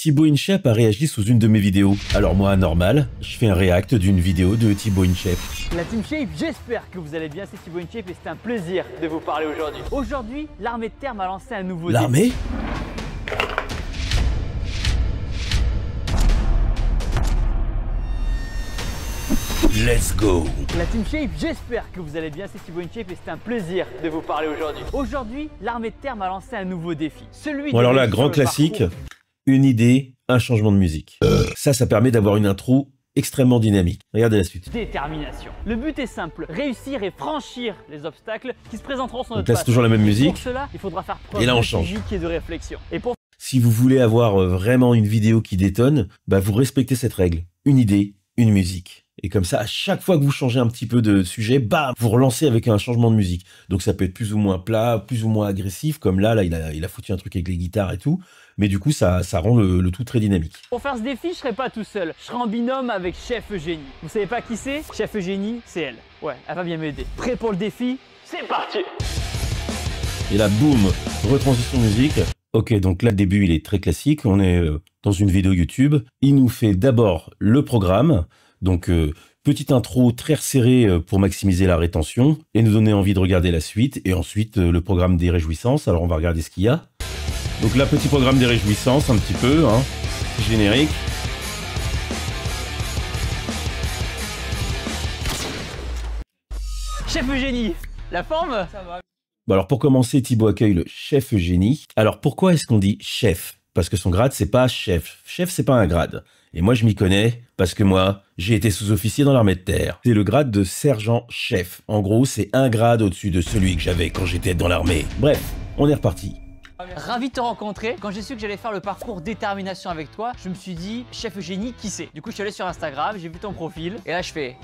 Thibaut InShape a réagi sous une de mes vidéos. Alors moi, normal, je fais un react d'une vidéo de Thibaut InShape. La Team Shape, j'espère que vous allez bien, c'est Thibaut InShape et c'est un plaisir de vous parler aujourd'hui. Aujourd'hui, l'armée de terre m'a lancé un nouveau défi. L'armée ? Let's go! La Team Shape, j'espère que vous allez bien, c'est Thibaut InShape et c'est un plaisir de vous parler aujourd'hui. Aujourd'hui, l'armée de terre m'a lancé un nouveau défi. Celui Bon alors là, grand classique, une idée, un changement de musique. Ça permet d'avoir une intro extrêmement dynamique. Regardez la suite. Détermination. Le but est simple, réussir et franchir les obstacles qui se présenteront sur notre Donc là, c'est toujours la même musique. Pour cela, il faudra faire preuve Et là, on de change. physique et de réflexion. Et pour Si vous voulez avoir vraiment une vidéo qui détonne, bah vous respectez cette règle. Une idée, une musique. Et comme ça, à chaque fois que vous changez un petit peu de sujet, bam, vous relancez avec un changement de musique. Donc ça peut être plus ou moins plat, plus ou moins agressif, comme là il a foutu un truc avec les guitares et tout. Mais du coup, ça rend le tout très dynamique. Pour faire ce défi, je serai pas tout seul. Je serai en binôme avec Chef Eugénie. Vous savez pas qui c'est? Chef Eugénie, c'est elle. Ouais, elle va bien m'aider. Prêt pour le défi? C'est parti! Et là, boum, retransition musique. Ok, donc là, le début, il est très classique. On est dans une vidéo YouTube. Il nous fait d'abord le programme. Donc, petite intro très resserrée pour maximiser la rétention et nous donner envie de regarder la suite. Et ensuite, le programme des réjouissances. Alors, on va regarder ce qu'il y a. Donc là, petit programme des réjouissances, un petit peu, hein. Générique. Chef Eugénie, la forme? Ça va. Bon, alors pour commencer, Thibaut accueille le chef Eugénie. Alors pourquoi est-ce qu'on dit chef? Parce que son grade, c'est pas chef. Chef, c'est pas un grade. Et moi, je m'y connais parce que moi, j'ai été sous-officier dans l'armée de terre. C'est le grade de sergent-chef. En gros, c'est un grade au-dessus de celui que j'avais quand j'étais dans l'armée. Bref, on est reparti. Ravi de te rencontrer. Quand j'ai su que j'allais faire le parcours détermination avec toi, je me suis dit, Chef Eugénie, qui c'est? Du coup, je suis allé sur Instagram, j'ai vu ton profil et là, je fais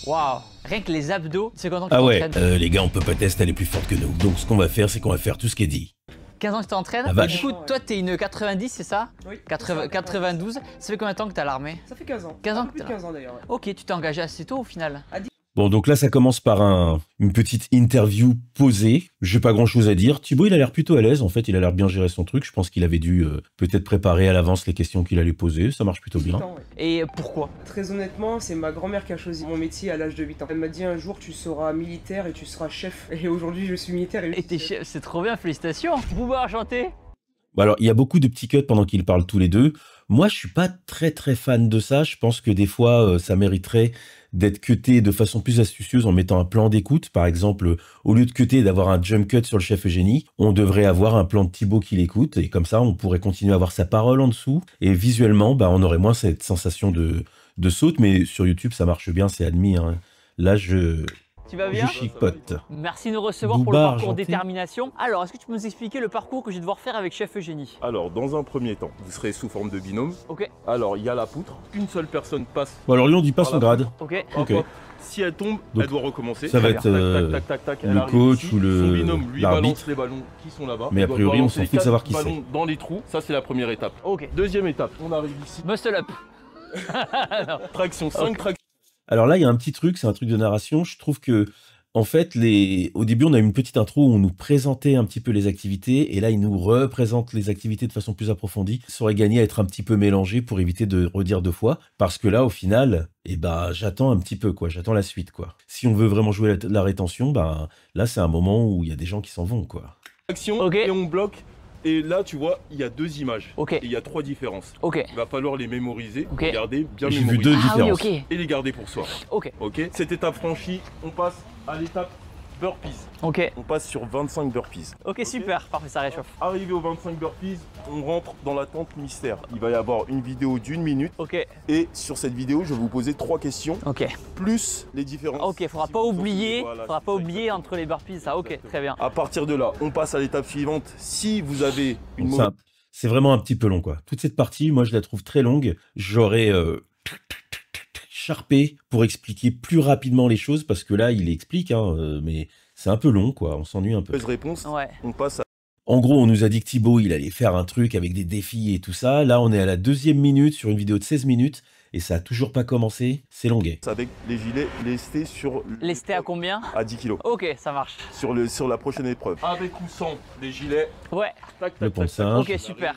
waouh! Rien que les abdos, c'est content que tu Ah ouais, t'entraînes. les gars, on peut pas tester, elle est plus forte que nous. Donc ce qu'on va faire, c'est qu'on va faire tout ce qui est dit. 15 ans que tu t'entraînes. La vache. Du coup, toi, t'es une 90, c'est ça? Oui. 92. Ça fait combien de temps que t'es à l'armée? Ça fait 15 ans. 15 ans Un que peu plus de t'as- 15 ans d'ailleurs. Ouais. Ok, tu t'es engagé assez tôt au final. Bon, donc là, ça commence par une petite interview posée. J'ai pas grand-chose à dire. Thibaut, il a l'air plutôt à l'aise. En fait, il a l'air bien gérer son truc. Je pense qu'il avait dû peut-être préparer à l'avance les questions qu'il allait poser. Ça marche plutôt 18 bien. ans, ouais. Et pourquoi? Très honnêtement, c'est ma grand-mère qui a choisi mon métier à l'âge de 8 ans. Elle m'a dit un jour tu seras militaire et tu seras chef. Et aujourd'hui je suis militaire et Et t'es chef, c'est trop bien, félicitations. Bouba enchanté. Bon, alors, il y a beaucoup de petits cuts pendant qu'ils parlent tous les deux. Moi, je suis pas très fan de ça. Je pense que des fois, ça mériterait d'être cuté de façon plus astucieuse en mettant un plan d'écoute. Par exemple, au lieu de cuter et d'avoir un jump cut sur le chef Eugénie, on devrait avoir un plan de Thibaut qui l'écoute. Et comme ça, on pourrait continuer à avoir sa parole en dessous. Et visuellement, bah, on aurait moins cette sensation de saute. Mais sur YouTube, ça marche bien, c'est admis, hein. Là, je Tu vas bien? chipote. Merci de nous recevoir pour le Bouba parcours argenté. détermination. Alors, est-ce que tu peux nous expliquer le parcours que je vais devoir faire avec Chef Eugénie? Alors, dans un premier temps, vous serez sous forme de binôme. Ok, Alors, il y a la poutre. Une seule personne passe. Bon, alors lui, on dit pas son grade. ok. Ok. Hop, hop. Si elle tombe, Donc, elle doit recommencer. ça va Tac, être, tac, tac, tac, tac, le elle arrive coach ici. ou le- Son binôme lui l'arbitre. balance les ballons qui sont là-bas. Mais a Il doit priori, on balancer s'en fout de quatre savoir qui c'est. ballons dans les trous. Ça, c'est la première étape. Ok. Deuxième étape, on arrive ici. Muscle up. Traction, 5 tractions. Alors là, il y a un petit truc, c'est un truc de narration. Je trouve que, en fait, au début, on a eu une petite intro où on nous présentait un petit peu les activités, et là, ils nous représentent les activités de façon plus approfondie. Ça aurait gagné à être un petit peu mélangé pour éviter de redire deux fois, parce que là, au final, eh ben, j'attends un petit peu, quoi. J'attends la suite, quoi. Si on veut vraiment jouer la rétention, ben, là, c'est un moment où il y a des gens qui s'en vont, quoi. Ok. Et on bloque. Et là, tu vois, il y a deux images. Ok. Et il y a 3 différences. Ok. Il va falloir les mémoriser, Ok. les garder bien J'ai vu mémorisées. deux Ah oui, différences. ok. Et les garder pour soi. Ok. Ok. Cette étape franchie, on passe à l'étape burpees. Ok. On passe sur 25 burpees. Ok, super. Parfait, ça réchauffe. Arrivé aux 25 burpees, on rentre dans la tente mystère. Il va y avoir une vidéo d'1 minute. Ok. Et sur cette vidéo, je vais vous poser 3 questions, Ok. plus les différences. Ok, faudra Si pas vous oublier, voilà, faudra c'est pas ça, oublier exactement. entre les burpees, ça. Ok, très bien. À partir de là, on passe à l'étape suivante. Si vous avez une Donc, c'est vraiment un petit peu long, quoi. Toute cette partie, moi, je la trouve très longue. J'aurais charpé pour expliquer plus rapidement les choses, parce que là, il explique, hein, mais c'est un peu long, quoi. On s'ennuie un peu. mauvaise réponse, Ouais. on passe à En gros, on nous a dit que Thibaut, il allait faire un truc avec des défis et tout ça. Là, on est à la 2e minute sur une vidéo de 16 minutes. Et ça a toujours pas commencé. C'est longuet. avec les gilets lestés sur Lesté à combien? à 10 kg Ok, ça marche. sur la prochaine épreuve. Avec ou sans les gilets. Ouais. Tac, Le tac, pont de tac, tac. singe. Ok, super.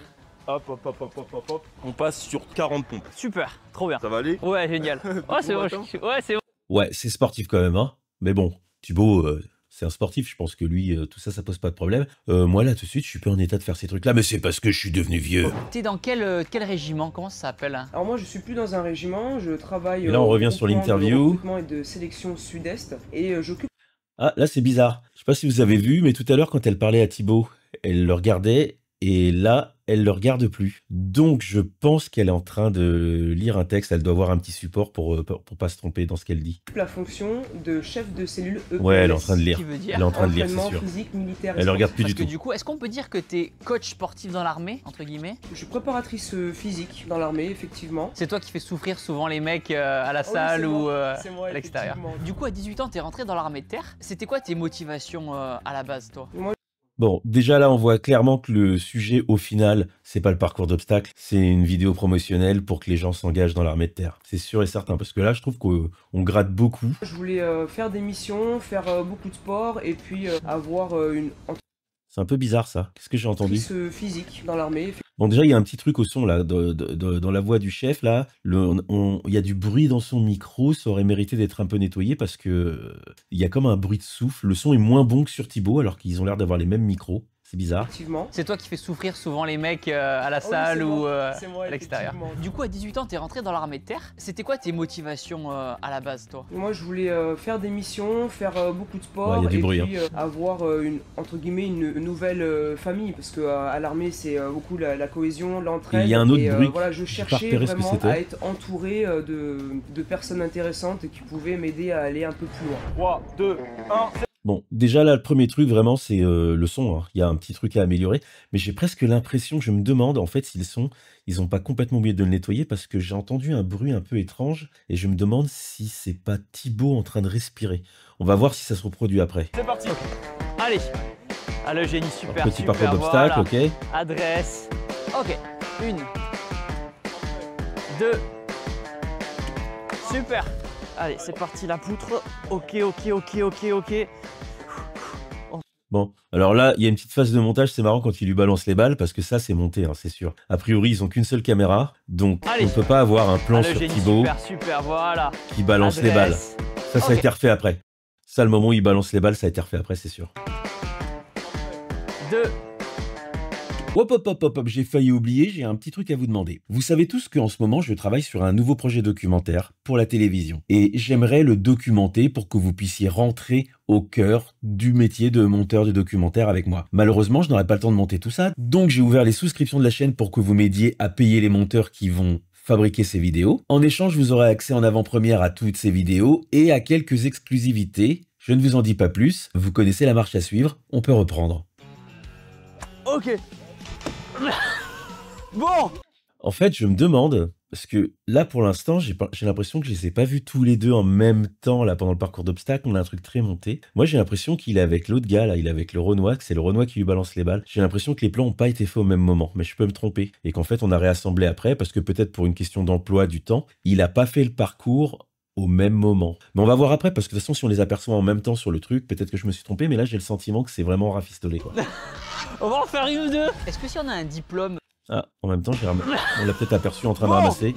hop. On passe sur 40 pompes. Super, trop bien. Ça va aller? Ouais, génial. Oh, c'est bon. Attends. Ouais, c'est bon. Ouais, c'est sportif quand même, hein. Mais bon, Thibaut, c'est un sportif. Je pense que lui, tout ça, ça pose pas de problème. Moi, là, tout de suite, je suis pas en état de faire ces trucs-là. Mais c'est parce que je suis devenu vieux. T'es dans quel régiment? Comment ça s'appelle, hein? Alors moi je suis plus dans un régiment, je travaille Et là, on au revient sur groupement de l'interview. recrutement et de sélection Sud-Est et j'occupe Ah, là, c'est bizarre. Je sais pas si vous avez vu, mais tout à l'heure, quand elle parlait à Thibaut, elle le regardait. Et là, elle le regarde plus. Donc, je pense qu'elle est en train de lire un texte. Elle doit avoir un petit support pour pas se tromper dans ce qu'elle dit. la fonction de chef de cellule EPS. Ouais, elle est en train de lire. Qui veut dire Elle est en train de lire, c'est Entraînement sûr. physique, militaire et Elle le regarde plus Parce du que tout. du coup, est-ce qu'on peut dire que t'es coach sportif dans l'armée, entre guillemets? Je suis préparatrice physique dans l'armée, effectivement. C'est toi qui fais souffrir souvent les mecs à la Ah oui, salle c'est ou moi, c'est moi, à l'extérieur. effectivement. Du coup, à 18 ans, t'es rentré dans l'armée de terre. C'était quoi tes motivations à la base, toi? Bon, déjà là, on voit clairement que le sujet, au final, c'est pas le parcours d'obstacles, c'est une vidéo promotionnelle pour que les gens s'engagent dans l'armée de terre. C'est sûr et certain, parce que là, je trouve qu'on gratte beaucoup. Je voulais faire des missions, faire beaucoup de sport et puis avoir une C'est un peu bizarre, ça. Qu'est-ce que j'ai entendu? entreprise physique dans l'armée. Bon, déjà, il y a un petit truc au son, là, dans la voix du chef, là. Il y a du bruit dans son micro, ça aurait mérité d'être un peu nettoyé parce que il y a comme un bruit de souffle. Le son est moins bon que sur Thibaut, alors qu'ils ont l'air d'avoir les mêmes micros. C'est bizarre. Effectivement. C'est toi qui fais souffrir souvent les mecs à la Ah oui, salle c'est ou moi, c'est moi, à l'extérieur. effectivement. Du coup, à 18 ans, t'es rentré dans l'armée de terre. C'était quoi tes motivations à la base, toi? Moi, je voulais faire des missions, faire beaucoup de sport Ouais, il y a du et bruit, puis avoir entre guillemets une nouvelle famille parce que à l'armée c'est beaucoup la cohésion, l'entraide. Et il y a un autre et, bruit, voilà, je j'ai pas cherchais repéré ce que vraiment c'était. à être entouré de personnes intéressantes qui pouvaient m'aider à aller un peu plus loin. 3, 2, 1. Bon, déjà là, le premier truc vraiment, c'est le son, hein. Il y a un petit truc à améliorer, mais j'ai presque l'impression, je me demande en fait si le son, ils ont pas complètement oublié de le nettoyer parce que j'ai entendu un bruit un peu étrange et je me demande si c'est pas Thibaut en train de respirer. On va voir si ça se reproduit après. C'est parti. Allez. Ah, le génie, super, Petit super. parcours d'obstacles, Voilà. ok. Adresse. Ok. 1, 2. Super. Allez, c'est parti la poutre. Ok. Bon, alors là, il y a une petite phase de montage, c'est marrant quand il lui balance les balles parce que ça, c'est monté, hein, c'est sûr. A priori, ils ont qu'une seule caméra, donc Allez. on peut pas avoir un plan Ah, le sur génie, Thibaut super, voilà. qui balance les balles. Adresse. Ça a Ok. été refait après. Ça, le moment où il balance les balles, ça a été refait après, c'est sûr. 2. Hop, j'ai failli oublier, j'ai un petit truc à vous demander. Vous savez tous qu'en ce moment, je travaille sur un nouveau projet documentaire pour la télévision. Et j'aimerais le documenter pour que vous puissiez rentrer au cœur du métier de monteur de documentaire avec moi. Malheureusement, je n'aurai pas le temps de monter tout ça, donc j'ai ouvert les souscriptions de la chaîne pour que vous m'aidiez à payer les monteurs qui vont fabriquer ces vidéos. En échange, vous aurez accès en avant-première à toutes ces vidéos et à quelques exclusivités. Je ne vous en dis pas plus, vous connaissez la marche à suivre, on peut reprendre. Ok. Bon. En fait, je me demande, parce que là, pour l'instant, j'ai l'impression que je les ai pas vus tous les deux en même temps, là, pendant le parcours d'obstacles. On a un truc très monté. Moi, j'ai l'impression qu'il est avec l'autre gars, là, il est avec le Renoir, que c'est le Renoir qui lui balance les balles. J'ai l'impression que les plans n'ont pas été faits au même moment, mais je peux me tromper. Et qu'en fait, on a réassemblé après, parce que peut-être pour une question d'emploi du temps, il a pas fait le parcours au même moment. Mais on va voir après, parce que de toute façon, si on les aperçoit en même temps sur le truc, peut-être que je me suis trompé, mais là, j'ai le sentiment que c'est vraiment rafistolé, quoi. On va en faire une ou deux. Est-ce que si on a un diplôme, Ah, en même temps, on l'a peut-être aperçu en train de ramasser.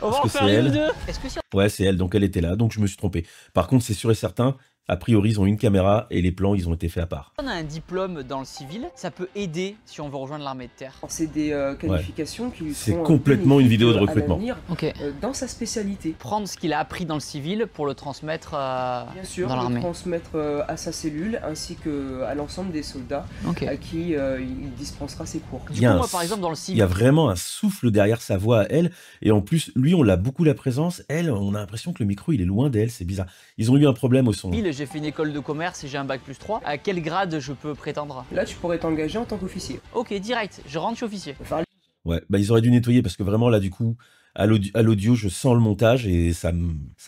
on va Est-ce en que faire c'est une ou elle deux. Est-ce que si Ouais, c'est elle, donc elle était là, donc je me suis trompé. Par contre, c'est sûr et certain, a priori, ils ont une caméra et les plans, ils ont été faits à part. on a un diplôme dans le civil, ça peut aider si on veut rejoindre l'armée de terre. C'est des qualifications qui lui C'est seront complètement une bénéfiques, vidéo de à recrutement. l'avenir, Ok. dans sa spécialité. Prendre ce qu'il a appris dans le civil pour le transmettre Bien sûr, dans le l'armée. transmettre à sa cellule ainsi qu'à l'ensemble des soldats Ok. à qui il dispensera ses cours. Du Il y a coup, un moi, par exemple, dans le Il civil, y a vraiment un souffle derrière sa voix à elle. Et en plus, lui, on l'a beaucoup la présence. Elle, on a l'impression que le micro, il est loin d'elle. C'est bizarre. Ils ont eu un problème au son. j'ai fait une école de commerce et j'ai un bac plus 3. À quel grade je peux prétendre? Là, tu pourrais t'engager en tant qu'officier. Ok, direct, je rentre, je suis officier. Faire Ouais, bah, ils auraient dû nettoyer parce que vraiment, là, du coup, à l'audio, je sens le montage et ça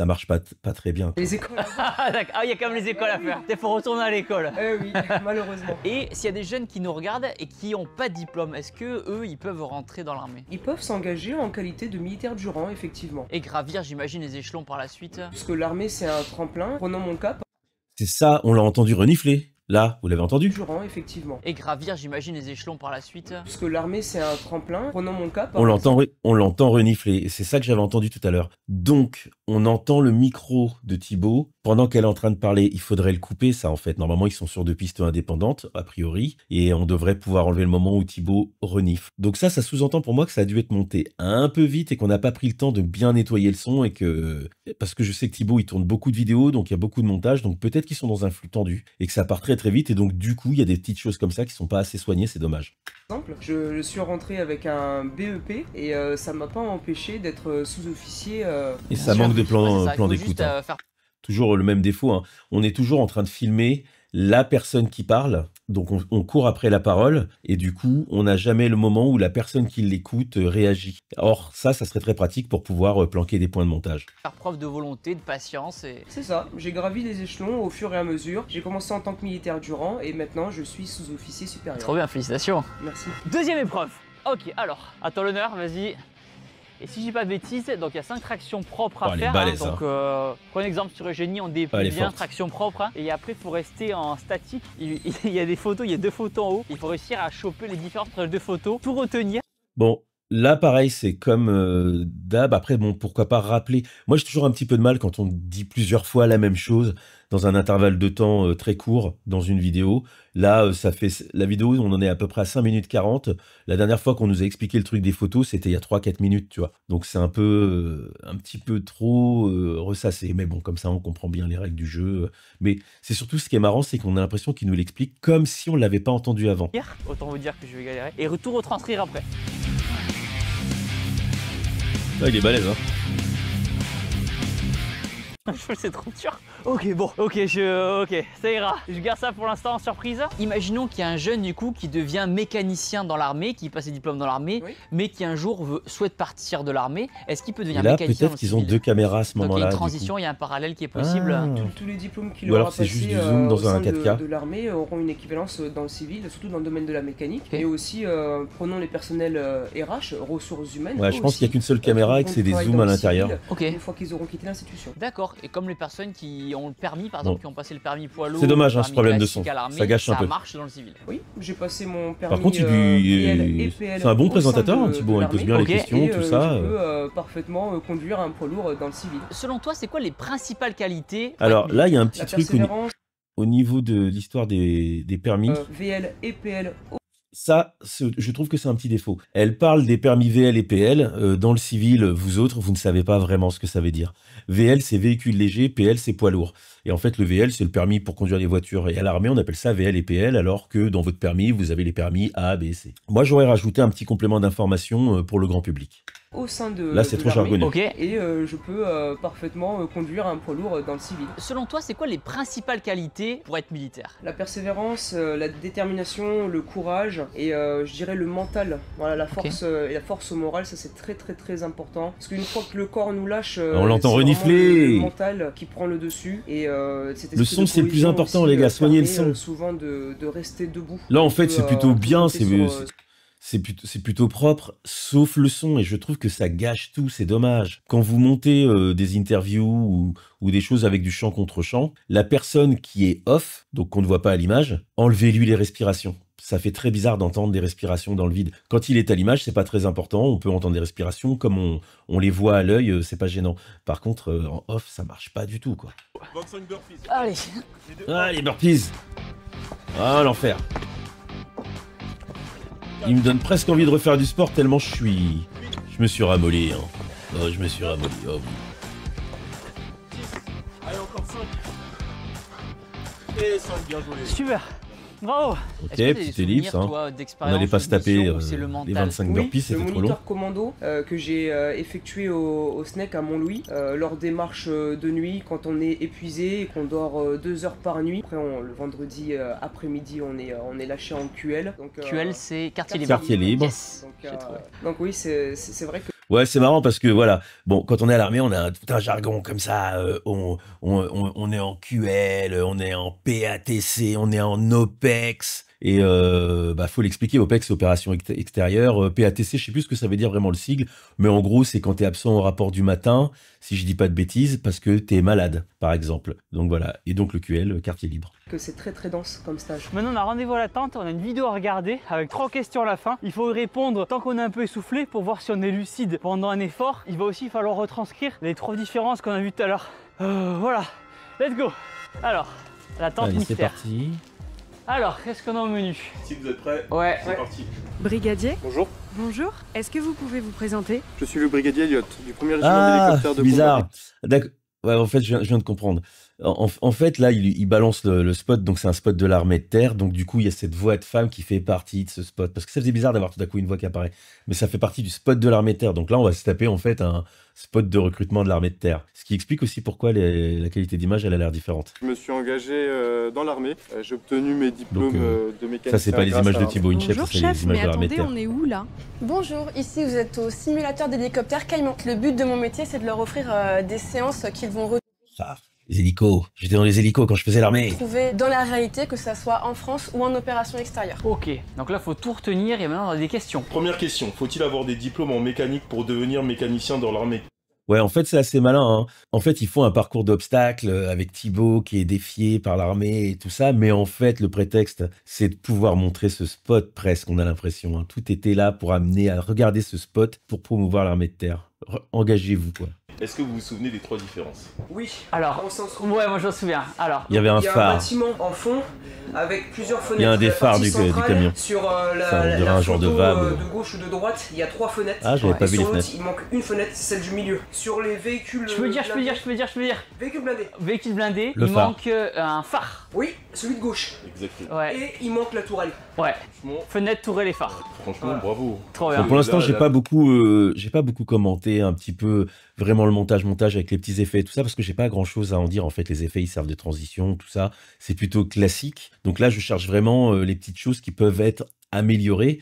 marche pas très bien, quoi. les écoles. Ah, d'accord. Ah, il y a quand même les écoles à faire. Il faut retourner à l'école. Eh oui, malheureusement. Et s'il y a des jeunes qui nous regardent et qui n'ont pas de diplôme, est-ce que eux, ils peuvent rentrer dans l'armée Ils peuvent s'engager en qualité de militaire du rang, effectivement. et gravir, j'imagine, les échelons par la suite? Parce que l'armée, c'est un tremplin. Prenons mon cas. C'est ça, on l'a entendu renifler. Là, vous l'avez entendu? durant, effectivement. Et gravir, j'imagine, les échelons par la suite. Parce que l'armée, c'est un tremplin. Prenons mon cas. On l'entend renifler. C'est ça que j'avais entendu tout à l'heure. Donc, on entend le micro de Thibaut pendant qu'elle est en train de parler. Il faudrait le couper, ça, en fait. Normalement, ils sont sur 2 pistes indépendantes, a priori. Et on devrait pouvoir enlever le moment où Thibaut renifle. Donc ça sous-entend pour moi que ça a dû être monté un peu vite et qu'on n'a pas pris le temps de bien nettoyer le son et que... Parce que je sais que Thibaut, il tourne beaucoup de vidéos, donc il y a beaucoup de montage. Donc peut-être qu'ils sont dans un flux tendu et que ça part très très vite. Et donc, du coup, il y a des petites choses comme ça qui sont pas assez soignées. C'est dommage. Exemple, je suis rentré avec un BEP et ça m'a pas empêché d'être sous-officier. Et ça manque de plan d'écoute. Juste faire... Toujours le même défaut, hein. On est toujours en train de filmer la personne qui parle, donc on court après la parole, et du coup, on n'a jamais le moment où la personne qui l'écoute réagit. Or, ça serait très pratique pour pouvoir planquer des points de montage. Faire preuve de volonté, de patience et... C'est ça, j'ai gravi les échelons au fur et à mesure. J'ai commencé en tant que militaire du rang et maintenant je suis sous-officier supérieur. Trop bien, félicitations. Merci. Deuxième épreuve. Ok, alors, à toi l'honneur, vas-y. Et si je dis pas de bêtises, donc il y a 5 tractions propres à elle est faire. balèze, Donc, prenez exemple sur Eugénie, on déplie elle est bien forte. traction propre. Et après, il faut rester en statique. Il y a des photos, il y a 2 photos en haut. Il faut réussir à choper les différences entre les 2 photos, tout retenir. Bon, là, pareil, c'est comme d'hab. Après, bon, pourquoi pas rappeler. Moi, j'ai toujours un petit peu de mal quand on dit plusieurs fois la même chose dans un intervalle de temps très court dans une vidéo. Là, ça fait la vidéo, on en est à peu près à 5 minutes 40. La dernière fois qu'on nous a expliqué le truc des photos, c'était il y a 3-4 minutes, tu vois. Donc, c'est un petit peu trop ressassé. Mais bon, comme ça, on comprend bien les règles du jeu. Mais c'est surtout ce qui est marrant, c'est qu'on a l'impression qu'il nous l'explique comme si on l'avait pas entendu avant. Autant vous dire que je vais galérer. Et tout retranscrire après. Ah, il est balèze, hein. C'est trop dur. Ok, bon, ok, ça ira. Je garde ça pour l'instant en surprise. Imaginons qu'il y a un jeune du coup qui devient mécanicien dans l'armée, qui passe ses diplômes dans l'armée, Oui. mais qui un jour souhaite partir de l'armée. Est-ce qu'il peut Et devenir là, mécanicien peut-être qu'ils ont 2 caméras à ce Donc il y a moment-là. une du transition, coup. il y a un parallèle qui est possible. Ah. Tous les diplômes qu'il Ou alors aura c'est passés juste du zoom dans au un sein 4K. de l'armée auront une équivalence dans le civil, surtout dans le domaine de la mécanique. Ok. Et aussi, prenons les personnels RH, ressources humaines. Ouais, eux je pense qu'il n'y a aussi, qu'une seule caméra et que c'est des travaillent zooms dans à le l'intérieur. civil, Ok, Une fois qu'ils auront quitté l'institution. d'accord. Et comme les personnes qui ont le permis, par exemple, Bon. qui ont passé le permis poids lourd, C'est dommage, le hein, ce permis problème de classique son. à l'armée, Ça gâche un peu. marche dans le civil. Oui, j'ai passé mon permis Par contre, PL et PL c'est un bon au sein présentateur, de Thibaut. Il pose l'armée. bien Ok. les questions, Et tout ça. je peux parfaitement conduire un poids lourd dans le civil. Selon toi, c'est quoi les principales qualités pour Alors être là, il y a un petit La truc persévérance, au niveau de l'histoire des permis. VL et PL. Ça, je trouve que c'est un petit défaut. Elle parle des permis VL et PL. Dans le civil, vous autres, vous ne savez pas vraiment ce que ça veut dire. VL, c'est véhicule léger, PL, c'est poids lourd. Et en fait, le VL, c'est le permis pour conduire les voitures. Et à l'armée, on appelle ça VL et PL, alors que dans votre permis, vous avez les permis A, B, C. Moi, j'aurais rajouté un petit complément d'information pour le grand public. Au sein de Là, c'est de trop l'armée. jargonneux. Ok. Et je peux parfaitement conduire un poids lourd dans le civil. Selon toi, c'est quoi les principales qualités pour être militaire? La persévérance, la détermination, le courage et je dirais le mental. Voilà, la force et la force morale, ça c'est très très très important. Parce qu'une fois que le corps nous lâche, On l'entend c'est renifler. vraiment le mental qui prend le dessus. Et cet Le esprit son, de c'est le plus cohésion important, aussi, les gars, soignez le permet, son. souvent de rester debout. Là, en On fait, peut, c'est plutôt bien, compter sur, c'est plutôt propre, sauf le son, et je trouve que ça gâche tout, c'est dommage. Quand vous montez des interviews ou des choses avec du chant contre chant, la personne qui est off, donc qu'on ne voit pas à l'image, enlevez-lui les respirations. Ça fait très bizarre d'entendre des respirations dans le vide. Quand il est à l'image, c'est pas très important, on peut entendre des respirations, comme on les voit à l'œil, c'est pas gênant. Par contre, en off, ça marche pas du tout, quoi. 25 burpees. Allez. Ah, les burpees. Ah, l'enfer. Il me donne presque envie de refaire du sport tellement je me suis ramolli. Hein. Oh, je me suis ramolli. Oh, oui. Allez, encore 5. Et 5, bien joué. Super. Bravo. Ok, Est-ce que t'as des petite souvenirs, ellipse. Hein. toi, On d'expérience n'allait pas se de taper mission où c'est le les mental? 25 Oui, burpees, le c'était trop long. moniteur commando que j'ai effectué au SNEC à Montlouis lors des marches de nuit quand on est épuisé et qu'on dort 2 heures par nuit. Après le vendredi après-midi on est lâché en QL. Donc, QL, c'est quartier libre. Quartier libre. Yes. Donc, J'ai trouvé. donc oui, c'est vrai que Ouais, c'est marrant parce que voilà, bon, quand on est à l'armée, on a tout un jargon comme ça. On est en QL, on est en PATC, on est en OPEX. Et faut l'expliquer. OPEX, c'est opération extérieure. PATC, je sais plus ce que ça veut dire vraiment le sigle, mais en gros, c'est quand t'es absent au rapport du matin, si je dis pas de bêtises, parce que t'es malade, par exemple. Donc voilà. Et donc le QL, quartier libre. Que c'est très très dense comme stage. Maintenant, on a rendez-vous à la tente, on a une vidéo à regarder avec 3 questions à la fin. Il faut y répondre tant qu'on est un peu essoufflé pour voir si on est lucide pendant un effort. Il va aussi falloir retranscrire les 3 différences qu'on a vues tout à l'heure. Voilà, let's go. Alors, la tente Allez, c'est mystère. parti. Alors, qu'est-ce qu'on a au menu? Si vous êtes prêts, Ouais. c'est parti. Brigadier, Bonjour, bonjour. Est-ce que vous pouvez vous présenter? je suis le brigadier Elliott du 1er régiment Ah, d'hélicoptères de bizarre. Pont-de-Paris. D'accord. Ouais, en fait, je viens de comprendre. En fait, là, il balance le spot, donc c'est un spot de l'armée de terre. Donc, du coup, il y a cette voix de femme qui fait partie de ce spot. Parce que ça faisait bizarre d'avoir tout à coup une voix qui apparaît. Mais ça fait partie du spot de l'armée de terre. Donc là, on va se taper, en fait, un spot de recrutement de l'armée de terre. Ce qui explique aussi pourquoi la qualité d'image, elle a l'air différente. Je me suis engagé dans l'armée, j'ai obtenu mes diplômes Donc, de mécanicien. Ça, c'est pas les grâce images à de un- Thibaut Inchep, Bonjour c'est les chef, images mais de l'armée de attendez, terre. on est où là? Bonjour, ici vous êtes au simulateur d'hélicoptère Caïman. Le but de mon métier, c'est de leur offrir des séances qu'ils vont Ah, les hélicos. J'étais dans les hélicos quand je faisais l'armée. retrouver dans la réalité, que ça soit en France ou en opération extérieure. Ok, donc là, faut tout retenir et maintenant, on a des questions. Première question, faut-il avoir des diplômes en mécanique pour devenir mécanicien dans l'armée? Ouais, en fait, c'est assez malin, hein. En fait, ils font un parcours d'obstacles avec Thibaut qui est défié par l'armée et tout ça. Mais en fait, le prétexte, c'est de pouvoir montrer ce spot presque, on a l'impression, hein. Tout était là pour amener à regarder ce spot pour promouvoir l'armée de terre. Engagez-vous, quoi. Est-ce que vous vous souvenez des 3 différences? Oui. Alors, On s'en souvient. ouais, moi je me souviens. Alors, Il y avait un Il y a un phare. bâtiment en fond avec plusieurs fenêtres. Il y a un des La phares partie du centrale, camion. Sur Ça, on dirait un genre de photo, vanne. de gauche ou de droite, il y a 3 fenêtres. Ah, j'avais Ouais. pas Et vu les sur l'autre, fenêtres. il manque une fenêtre, c'est celle du milieu. Sur les véhicules. je peux dire. Véhicules blindés. Véhicule blindé, Le il phare. manque un phare. Oui, celui de gauche. Exactement. Ouais, Et il manque la tourelle. ouais. Franchement, Fenêtre, tourelle et phare. franchement, bravo. Trop Bon, bien. pour l'instant, Là, j'ai là- pas beaucoup commenté un petit peu vraiment le montage avec les petits effets et tout ça parce que j'ai pas grand chose à en dire. En fait, les effets, ils servent de transition, tout ça. C'est plutôt classique. Donc là, je cherche vraiment les petites choses qui peuvent être améliorées.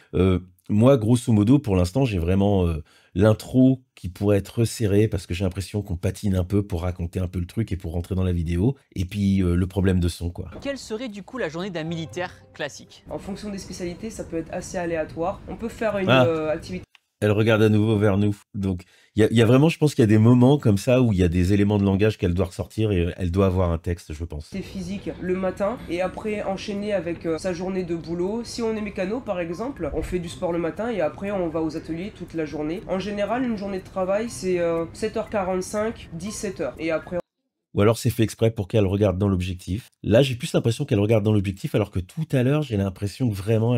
Moi, grosso modo, pour l'instant, j'ai vraiment l'intro qui pourrait être resserrée parce que j'ai l'impression qu'on patine un peu pour raconter un peu le truc et pour rentrer dans la vidéo. Et puis, le problème de son, quoi. Quelle serait du coup la journée d'un militaire classique? En fonction des spécialités, ça peut être assez aléatoire. On peut faire une Ah. activité Elle regarde à nouveau vers nous. Donc, il y a vraiment, je pense qu'il y a des moments comme ça où il y a des éléments de langage qu'elle doit ressortir et elle doit avoir un texte, je pense. physique le matin et après enchaîner avec sa journée de boulot. Si on est mécano par exemple, on fait du sport le matin et après on va aux ateliers toute la journée. En général, une journée de travail c'est 7h45, 17h. Et après Ou alors c'est fait exprès pour qu'elle regarde dans l'objectif. Là, j'ai plus l'impression qu'elle regarde dans l'objectif, alors que tout à l'heure, j'ai l'impression que vraiment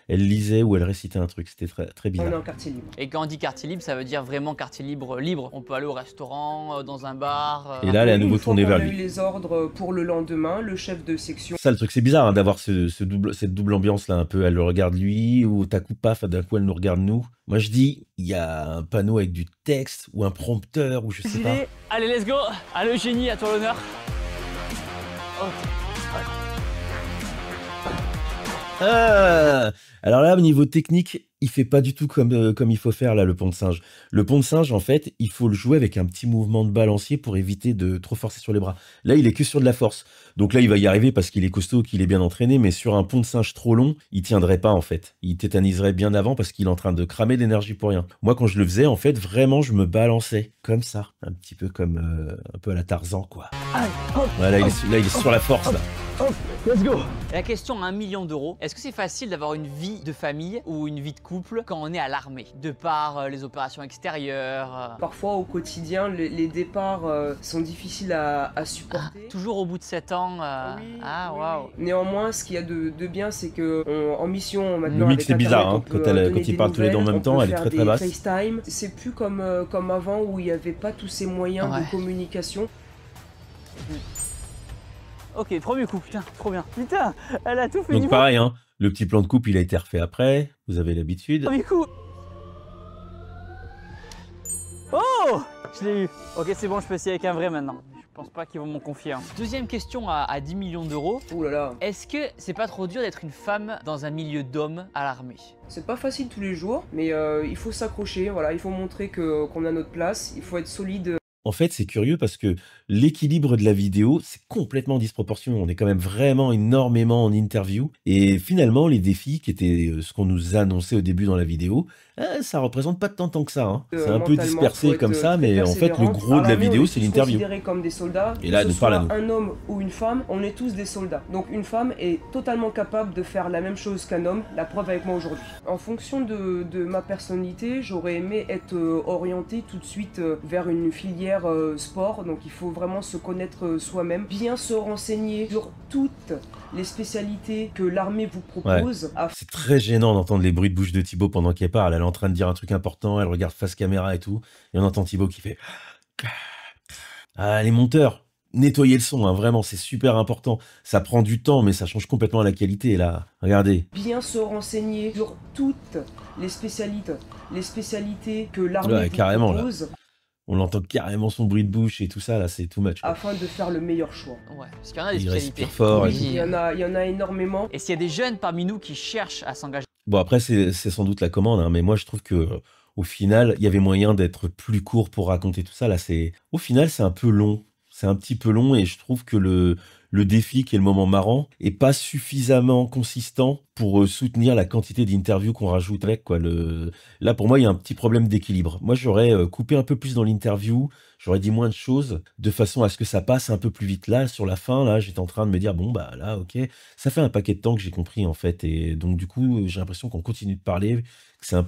elle lisait ou elle récitait un truc. C'était très, très on est bizarre. en quartier libre. Et quand on dit quartier libre, ça veut dire vraiment quartier libre libre. On peut aller au restaurant, dans un bar. Et là, elle est à nouveau Une fois tournée qu'on vers a eu lui. les ordres pour le lendemain, le chef de section Ça, le truc, c'est bizarre hein, d'avoir cette double ambiance là un peu. Elle le regarde lui, ou d'un coup, paf, d'un coup, elle nous regarde nous. Moi, je dis, il y a un panneau avec du texte, ou un prompteur, ou je sais pas. Gilet. Allez, let's go. Allez, Eugénie, à toi l'honneur. Oh. Ah alors là, au niveau technique, il fait pas du tout comme il faut faire là, le pont de singe. Le pont de singe, en fait, il faut le jouer avec un petit mouvement de balancier pour éviter de trop forcer sur les bras. Là, il est que sur de la force. Donc là, il va y arriver parce qu'il est costaud, qu'il est bien entraîné, mais sur un pont de singe trop long, il tiendrait pas en fait. Il tétaniserait bien avant parce qu'il est en train de cramer d'énergie pour rien. Moi, quand je le faisais, en fait, vraiment, je me balançais comme ça, un petit peu comme un peu à la Tarzan, quoi. Voilà, là, il est sur la force là. Let's go. La question à 1 million d'euros. Est-ce que c'est facile d'avoir une vie de famille ou une vie de couple quand on est à l'armée? De par les opérations extérieures. Parfois au quotidien, les départs sont difficiles à supporter. Toujours au bout de 7 ans. Oui, Ah, oui, waouh. oui. Néanmoins, ce qu'il y a de bien, c'est que en mission maintenant. Le mix, avec c'est bizarre, Internet, hein, on peut, quand donner ils des parlent tous les deux en nouvelles, même on temps, peut elle est faire très, très des basse. FaceTime. C'est plus comme avant où il n'y avait pas tous ces moyens Ouais. de communication. Ok, premier coup, putain, trop bien. Putain, elle a tout fait Donc du pareil, hein, le petit plan de coupe, il a été refait après. Vous avez l'habitude. premier coup. Oh, je l'ai eu. Ok, c'est bon, je peux essayer avec un vrai maintenant. Je pense pas qu'ils vont m'en confier. Hein. Deuxième question à 10 millions d'euros. Ouh là là, Est-ce que c'est pas trop dur d'être une femme dans un milieu d'hommes à l'armée? c'est pas facile tous les jours, mais il faut s'accrocher. Voilà, il faut montrer qu'on a notre place. Il faut être solide. En fait, c'est curieux parce que l'équilibre de la vidéo, c'est complètement disproportionné. On est quand même vraiment énormément en interview. Et finalement, les défis, qui étaient ce qu'on nous a annoncé au début dans la vidéo, ça représente pas tant que ça. Hein. C'est un peu Mentalement, dispersé faut comme être ça, très mais en fait, le persévérant. gros À de la l'armée, on vidéo, est c'est tous l'interview. considérés comme des soldats. Et là, que elle ce nous parle à soit nous. un homme ou une femme, on est tous des soldats. Donc une femme est totalement capable de faire la même chose qu'un homme, la preuve avec moi aujourd'hui. En fonction de ma personnalité, j'aurais aimé être orienté tout de suite vers une filière sport. Donc il faut vraiment se connaître soi-même, bien se renseigner sur toutes les spécialités que l'armée vous propose. C'est très gênant d'entendre les bruits de bouche de Thibaut pendant qu'elle parle. Elle est en train de dire un truc important, elle regarde face caméra et tout, et on entend Thibaut qui fait... Ah, les monteurs, nettoyez le son, hein, vraiment, c'est super important. Ça prend du temps, mais ça change complètement la qualité, là. Regardez. Bien se renseigner sur toutes les spécialités que l'armée vous carrément, propose. Là. On entend carrément son bruit de bouche et tout ça, là, c'est too much. Quoi. Afin de faire le meilleur choix. Ouais, parce qu'il y en a des Il spécialités. respire fort. Oui, il y en a énormément. Et s'il y a des jeunes parmi nous qui cherchent à s'engager. Bon, après, c'est sans doute la commande, hein, mais moi, je trouve que au final, il y avait moyen d'être plus court pour raconter tout ça. Là, au final, c'est un peu long. C'est un petit peu long et je trouve que le défi, qui est le moment marrant, est pas suffisamment consistant pour soutenir la quantité d'interviews qu'on rajoute avec, quoi. Là, pour moi, il y a un petit problème d'équilibre. Moi, j'aurais coupé un peu plus dans l'interview, j'aurais dit moins de choses, de façon à ce que ça passe un peu plus vite. Là, sur la fin, là, j'étais en train de me dire, bon, bah là, ok, ça fait un paquet de temps que j'ai compris, en fait. Et donc, du coup, j'ai l'impression qu'on continue de parler, que ça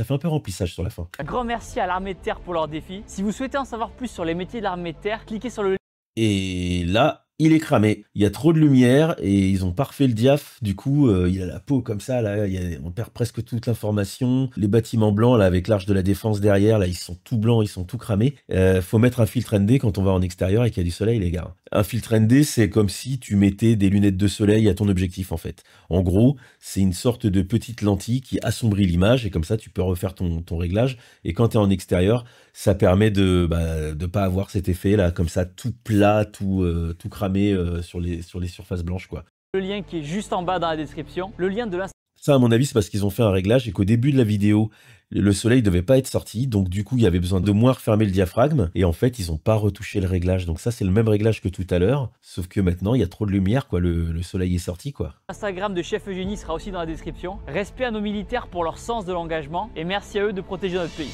fait un peu remplissage sur la fin. Un grand merci à l'armée de terre pour leur défi. Si vous souhaitez en savoir plus sur les métiers de l'armée de terre, cliquez sur le Et là, il est cramé. Il y a trop de lumière et ils ont pas refait le diaph. Du coup, il a la peau comme ça. Là, on perd presque toute l'information. Les bâtiments blancs, là, avec l'Arche de la Défense derrière, là, ils sont tout blancs, ils sont tout cramés. Faut mettre un filtre ND quand on va en extérieur et qu'il y a du soleil, les gars. Un filtre ND, c'est comme si tu mettais des lunettes de soleil à ton objectif, en fait. En gros, c'est une sorte de petite lentille qui assombrit l'image et comme ça, tu peux refaire ton réglage. Et quand tu es en extérieur, ça permet de pas avoir cet effet là, comme ça, tout plat, tout cramé sur les surfaces blanches, quoi. lien qui est juste en bas dans la description. Le lien de la... Ça, à mon avis, c'est parce qu'ils ont fait un réglage et qu'au début de la vidéo, le soleil devait pas être sorti. Donc, du coup, il y avait besoin de moins refermer le diaphragme. Et en fait, ils ont pas retouché le réglage. Donc ça, c'est le même réglage que tout à l'heure. Sauf que maintenant, il y a trop de lumière, quoi. Le soleil est sorti, quoi. Instagram de Chef Eugénie sera aussi dans la description. Respect à nos militaires pour leur sens de l'engagement et merci à eux de protéger notre pays.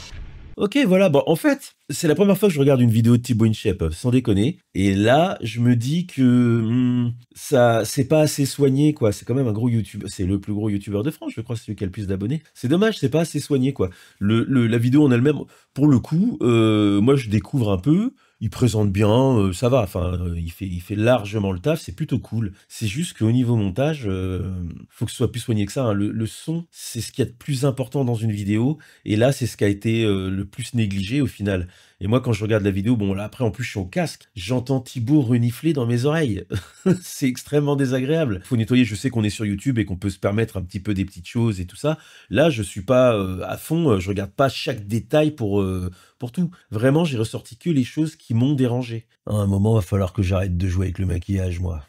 Ok, voilà. Bon, en fait, c'est la première fois que je regarde une vidéo de Thibaut InShape, sans déconner. Et là, je me dis que ça, c'est pas assez soigné, quoi. C'est quand même un gros YouTuber. C'est le plus gros YouTuber de France, je crois, celui qui a le plus d'abonnés. C'est dommage, c'est pas assez soigné, quoi. La vidéo en elle-même, pour le coup, moi, je découvre un peu. Il présente bien, ça va. Enfin, il fait largement le taf. C'est plutôt cool. C'est juste qu'au niveau montage, faut que ce soit plus soigné que ça. Hein. Le son, c'est ce qu'il y a de plus important dans une vidéo. Et là, c'est ce qui a été le plus négligé au final. Et moi, quand je regarde la vidéo, bon là après en plus je suis au casque, j'entends Thibaut renifler dans mes oreilles. C'est extrêmement désagréable. Faut nettoyer, je sais qu'on est sur YouTube et qu'on peut se permettre un petit peu des petites choses et tout ça. Là, je suis pas à fond, je regarde pas chaque détail pour tout. Vraiment, j'ai ressorti que les choses qui m'ont dérangé. À un moment, va falloir que j'arrête de jouer avec le maquillage, moi.